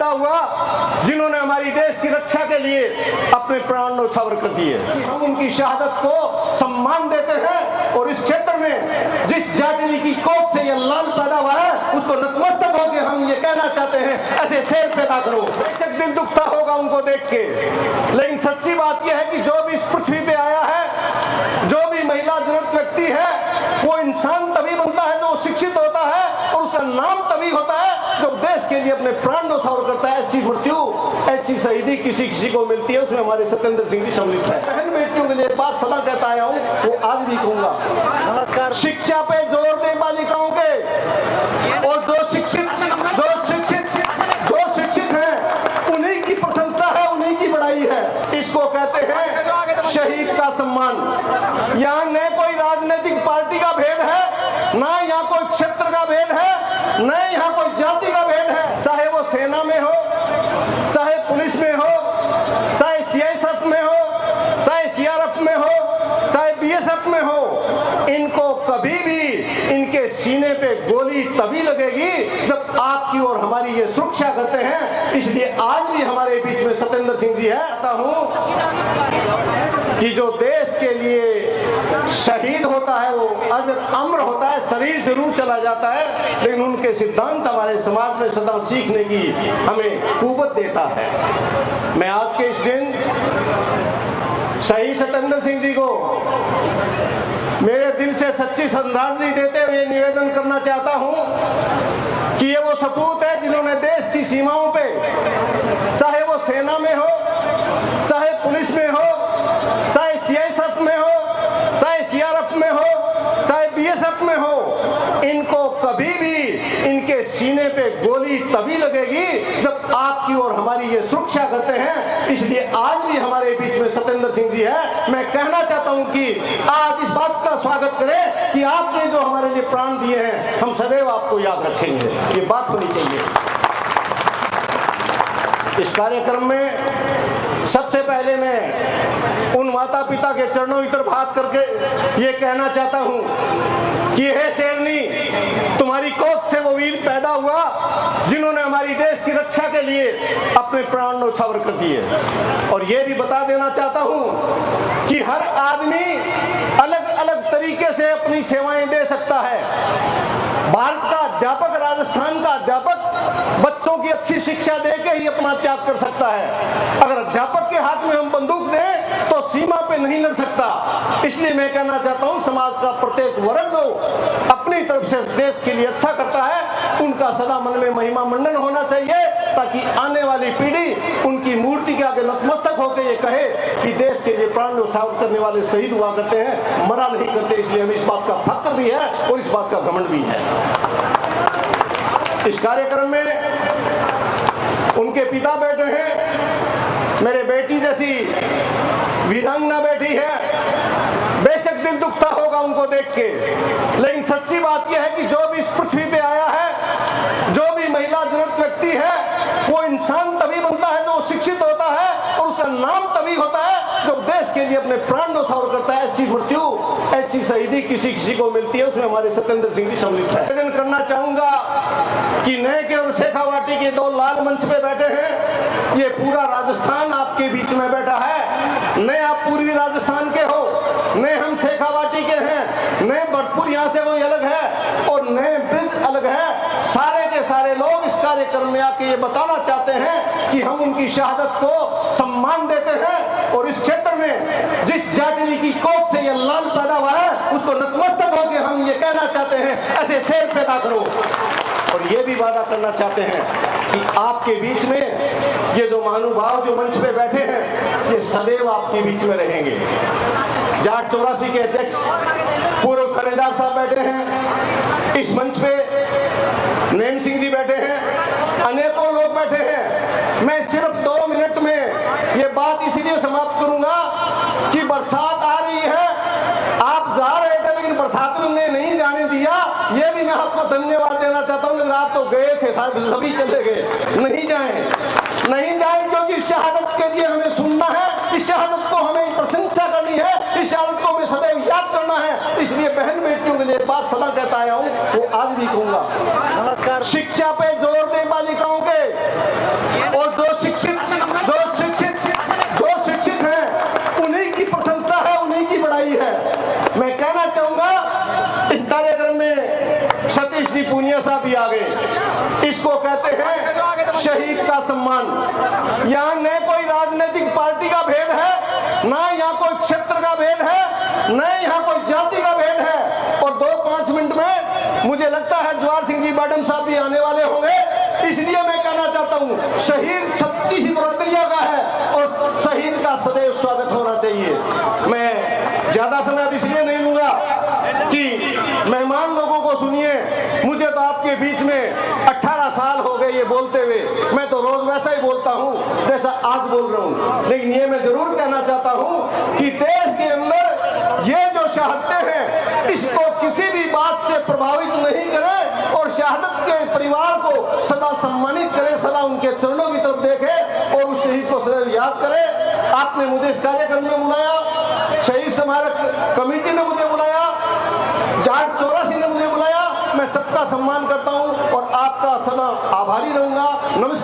पैदा हुआ जिन्होंने हमारी देश की रक्षा के लिए अपने प्राण न्यौछावर कर दिए। हम उनकी शहादत को सम्मान देते हैं और इस क्षेत्र में जिस जाटनी की कोख से ये लाल पैदा हुआ है उसको नतमस्तक होकर हम ये कहना चाहते हैं, ऐसे शेर पैदा करो। बेशक दिल दुखता होगा उनको देख के, लेकिन सच्ची बात यह है कि जो भी इस पृथ्वी पे आया है, जो भी महिला जन्नत व्यक्ति है, वो इंसान तभी बनता है जो शिक्षित होता है और उसका नाम तभी होता है जब देश के लिए अपने प्राण न्यौछावर करता है। ऐसी मृत्यु, ऐसी शहीदी किसी किसी को मिलती है, उसमें हमारे सत्येंद्र सिंह जी सम्मिलित है। बहन बेटियों के लिए बात सदा कहता आया हूँ, वो आज भी कहूंगा। नमस्कार। शिक्षा पे जोर दे बालिकाओं के, और जो शिक्षित हैं उन्हीं की प्रशंसा है, उन्हीं की बड़ाई है। इसको कहते हैं शहीद का सम्मान। यहाँ न कोई राजनीतिक पार्टी का भेद है, ना यहाँ कोई क्षेत्र का भेद है, न यहाँ कोई जाति का भेद है। चाहे वो सेना में हो, चाहे पुलिस में हो, चाहे सीआईएसएफ में हो, चाहे सीआरएफ में हो, चाहे बीएसएफ में हो, इनको कभी भी इनके सीने पे गोली तभी लगेगी जब आपकी और हमारी ये सुरक्षा करते हैं। इसलिए आज भी हमारे बीच में सत्येंद्र सिंह जी है। कहता हूं कि जो देश के लिए शहीद होता है वो अजर अमर होता है, शरीर जरूर चला जाता है, लेकिन उनके सिद्धांत हमारे समाज में सदा सीखने की हमें कुव्वत देता है। मैं आज के इस दिन शहीद सत्येंद्र सिंह जी को मेरे दिल से सच्ची श्रद्धांजलि देते हुए निवेदन करना चाहता हूं कि ये वो सपूत है जिन्होंने देश की सीमाओं पे, चाहे वो सेना में हो, चाहे पुलिस में हो, चाहे सीआईएसएफ में हो, चाहे सीआरएफ में हो, चाहे बीएसएफ में हो, इनको कभी भी इनके सीने पे गोली तभी लगेगी जब आपकी और हमारी ये सुरक्षा करते हैं। इसलिए आज भी हमारे बीच में सत्येंद्र सिंह जी है। मैं कहना चाहता हूं कि आज इस बात का स्वागत करें कि आपने जो हमारे लिए प्राण दिए हैं, हम सदैव आपको याद रखेंगे। ये बात होनी चाहिए। इस कार्यक्रम में सबसे पहले मैं उन माता पिता के चरणों की तरफ हाथ करके ये कहना चाहता हूं कि हे शेरनी, तुम्हारी कोख से वो वीर पैदा हुआ जिन्होंने हमारी देश की रक्षा के लिए अपने प्राण न्यौछावर कर दिए। और ये भी बता देना चाहता हूं कि हर आदमी अलग अलग तरीके से अपनी सेवाएं दे सकता है। भारत का अध्यापक, राजस्थान का अध्यापक बच्चों की अच्छी शिक्षा देके ही अपना त्याग कर सकता है। अगर अध्यापक के हाथ में हम बंदूक दें तो सीमा पे नहीं लड़ सकता। इसलिए मैं कहना चाहता हूं, समाज का प्रत्येक वर्ग जो अपनी तरफ से देश के लिए अच्छा करता है, उनका सदा मन में महिमा मंडन होना चाहिए, ताकि आने वाली पीढ़ी उनकी मूर्ति के आगे नतमस्तक होकर ये कहे कि देश के लिए प्राण न्यौछावर करने वाले शहीद हुआ करते हैं, मरा नहीं करते। इसलिए हमें इस बात का फख्र भी है और इस बात का घमंड भी है। इस कार्यक्रम में उनके पिता बैठे हैं, मेरे बेटी जैसी वीरांगना बैठी है। बेशक दिल दुखता होगा उनको देख के, लेकिन सच्ची बात यह है कि जो भी इस पृथ्वी पे आया है, जो भी महिला जन्नत व्यक्ति है, वो इंसान तभी बनता है जो शिक्षित होता है और उसका नाम तभी होता है जब देश के लिए अपने प्राण न्यौछावर करता है। ऐसी मृत्यु, ऐसी शहीदी किसी किसी को मिलती है, उसमें हमारे सत्येंद्र सिंह जी सम्मिलित है। निवेदन करना चाहूंगा कि नए केवल शेखावाटी के दो लाल मंच पे बैठे हैं, ये पूरा राजस्थान आपके बीच में बैठा है। नए आप पूर्वी राजस्थान के हो, नए हम शेखावाटी के हैं, नए भरतपुर यहाँ से कोई अलग है और नए ब्रिज अलग है। सारे के सारे लोग इस कार्यक्रम में आके ये बताना चाहते हैं कि हम उनकी शहादत को सम्मान देते हैं और इस क्षेत्र में जिस जाटनी की कोख से ये लाल पैदा हुआ है उसको नतमस्तक होकर हम ये कहना चाहते हैं, ऐसे शेर पैदा करो। और ये भी वादा करना चाहते हैं कि आपके बीच में ये जो महानुभाव जो मंच पे बैठे हैं, ये सदैव आपके बीच में रहेंगे। जाट 84 के अध्यक्ष पूर्व थानेदार साहब बैठे हैं, इस मंच पे नैन सिंह जी बैठे हैं, अनेकों लोग बैठे हैं। मैं सिर्फ 2 मिनट में ये बात इसलिए समाप्त करूंगा कि बरसात आ रही है, आप जा रहे थे लेकिन बरसात ने नहीं जाने दिया। ये भी मैं आपको धन्यवाद देना चाहता हूँ, लेकिन आप तो गए थे, सभी चले गए। नहीं जाएं क्योंकि शहादत के लिए हमें सुनना है, इस शहादत को हमें प्रशंसा करनी है, इस शहादत को हमें सदैव याद करना है। इसलिए बहन बेटियों के लिए बात सदा कहता आया हूँ, वो आज भी कहूंगा। नमस्कार। शिक्षा पे जोर दे बालिकाओं के, और जो शिक्षित हैं उन्हीं की प्रशंसा है, उन्हीं की बड़ाई है। मैं कहना चाहूंगा इस कार्यक्रम में सतीश जी पूनिया साहब भी आ गए। इसको कहते हैं शहीद का सम्मान। यहाँ न कोई राजनीतिक पार्टी का भेद है, ना यहाँ कोई क्षेत्र का भेद है, न यहाँ कोई जाति का भेद है। और 2-5 मिनट में मुझे लगता है जवाहर सिंह जी बाडम साहब भी आने वाले होंगे, इसलिए मैं कहना चाहता हूँ शहीद 36 बरादरियों का है और शहीद का सदैव स्वागत होना चाहिए। मैं ज्यादा समय अब इसलिए नहीं लूंगा कि मेहमान लोगों को सुनिए। मुझे तो आपके बीच में 18 साल हो गए ये बोलते हुए, मैं तो रोज वैसा ही बोलता हूँ जैसा आज बोल रहा हूँ। लेकिन ये मैं जरूर कहना चाहता हूँ कि देश के अंदर ये जो शहादतें हैं इसको किसी भी बात से प्रभावित नहीं करें और शहादत के परिवार को सदा सम्मानित करें, सदा उनके चरणों की तरफ देखें और उस शहीद को सदैव याद करें। आपने मुझे इस कार्यक्रम में बुलाया, शहीद स्मारक कमेटी ने मुझे बुलाया, जाट 84 ने मुझे बुलाया। मैं सबका सम्मान करता हूं और आपका सदा आभारी रहूंगा। नमस्कार।